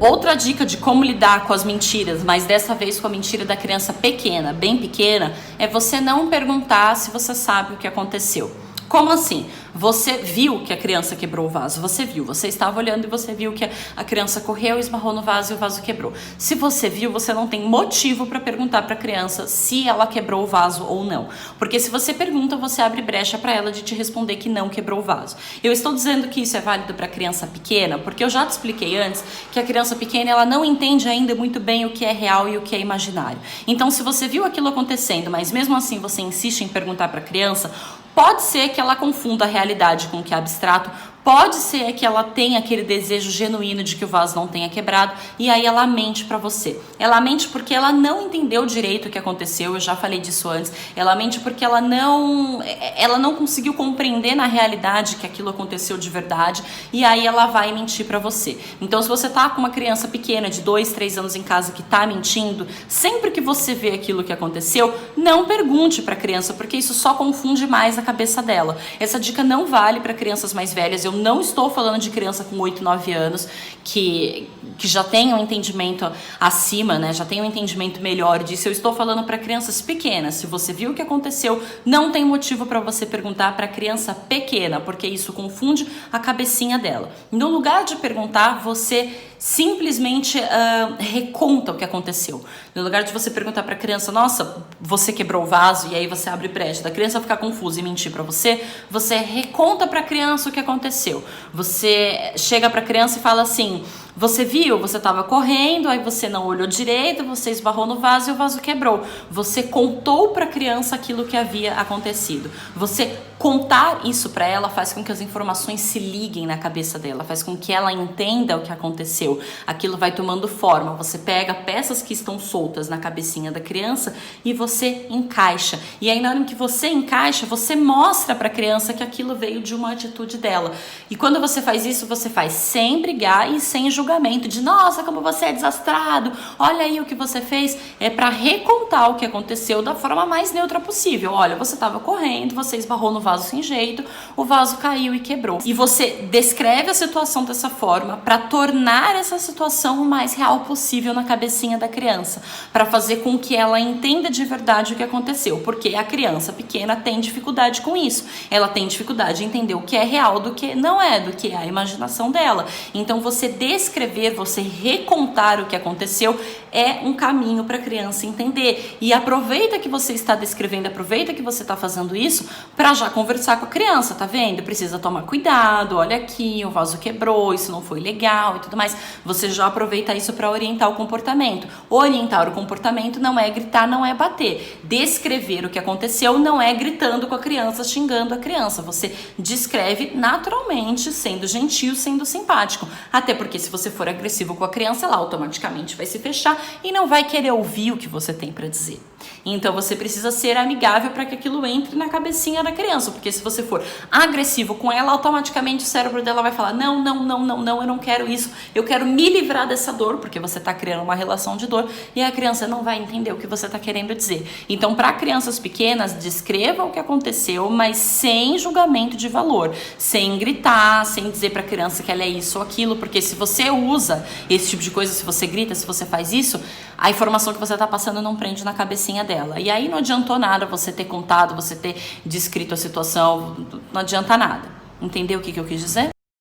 Outra dica de como lidar com as mentiras, mas dessa vez com a mentira da criança pequena, bem pequena, é você não perguntar se você sabe o que aconteceu. Como assim? Você viu que a criança quebrou o vaso, você viu, você estava olhando e você viu que a criança correu, esbarrou no vaso e o vaso quebrou. Se você viu, você não tem motivo para perguntar para a criança se ela quebrou o vaso ou não. Porque se você pergunta, você abre brecha para ela de te responder que não quebrou o vaso. Eu estou dizendo que isso é válido para criança pequena, porque eu já te expliquei antes que a criança pequena ela não entende ainda muito bem o que é real e o que é imaginário. Então, se você viu aquilo acontecendo, mas mesmo assim você insiste em perguntar para a criança, pode ser que ela confunda a realidade com o que é abstrato, pode ser que ela tenha aquele desejo genuíno de que o vaso não tenha quebrado e aí ela mente pra você. Ela mente porque ela não entendeu direito o que aconteceu, eu já falei disso antes. Ela mente porque ela não conseguiu compreender na realidade que aquilo aconteceu de verdade e aí ela vai mentir pra você. Então, se você tá com uma criança pequena de 2, 3 anos em casa que tá mentindo, sempre que você vê aquilo que aconteceu, não pergunte pra criança, porque isso só confunde mais a cabeça dela. Essa dica não vale pra crianças mais velhas. Eu não estou falando de criança com 8, 9 anos que já tem um entendimento acima, né? Já tem um entendimento melhor disso. Eu estou falando para crianças pequenas. Se você viu o que aconteceu, não tem motivo para você perguntar para criança pequena, porque isso confunde a cabecinha dela. No lugar de perguntar, você simplesmente reconta o que aconteceu. No lugar de você perguntar para a criança, nossa, você quebrou o vaso, e aí você abre brecha da criança ficar confusa e mentir para você, você reconta para a criança o que aconteceu. Você chega para a criança e fala assim, você viu, você estava correndo, aí você não olhou direito, você esbarrou no vaso e o vaso quebrou. Você contou para a criança aquilo que havia acontecido. Você contar isso para ela faz com que as informações se liguem na cabeça dela, faz com que ela entenda o que aconteceu. Aquilo vai tomando forma. Você pega peças que estão soltas na cabecinha da criança e você encaixa. E aí na hora que você encaixa, você mostra para a criança que aquilo veio de uma atitude dela. E quando você faz isso, você faz sem brigar e sem julgamento de nossa, como você é desastrado, olha aí o que você fez. É para recontar o que aconteceu da forma mais neutra possível. Olha, você estava correndo, você esbarrou no vaso sem jeito, o vaso caiu e quebrou. E você descreve a situação dessa forma para tornar essa situação o mais real possível na cabecinha da criança, para fazer com que ela entenda de verdade o que aconteceu, porque a criança pequena tem dificuldade com isso. Ela tem dificuldade em entender o que é real do que não é, do que é a imaginação dela. Então você descrever, você recontar o que aconteceu é um caminho para a criança entender. E aproveita que você está descrevendo, aproveita que você está fazendo isso para já conversar com a criança, tá vendo? Precisa tomar cuidado, olha aqui, o vaso quebrou, isso não foi legal e tudo mais. Você já aproveita isso para orientar o comportamento. Orientar o comportamento não é gritar, não é bater. Descrever o que aconteceu não é gritando com a criança, xingando a criança. Você descreve naturalmente, sendo gentil, sendo simpático. Até porque se você for agressivo com a criança, ela automaticamente vai se fechar e não vai querer ouvir o que você tem para dizer. Então você precisa ser amigável para que aquilo entre na cabecinha da criança, porque se você for agressivo com ela, automaticamente o cérebro dela vai falar não, eu não quero isso, eu quero me livrar dessa dor, porque você está criando uma relação de dor e a criança não vai entender o que você está querendo dizer. Então, para crianças pequenas, descreva o que aconteceu, mas sem julgamento de valor, sem gritar, sem dizer para a criança que ela é isso ou aquilo, porque se você usa esse tipo de coisa, se você grita, se você faz isso, a informação que você está passando não prende na cabecinha dela. E aí não adiantou nada você ter contado, você ter descrito a situação, não adianta nada. Entendeu o que eu quis dizer?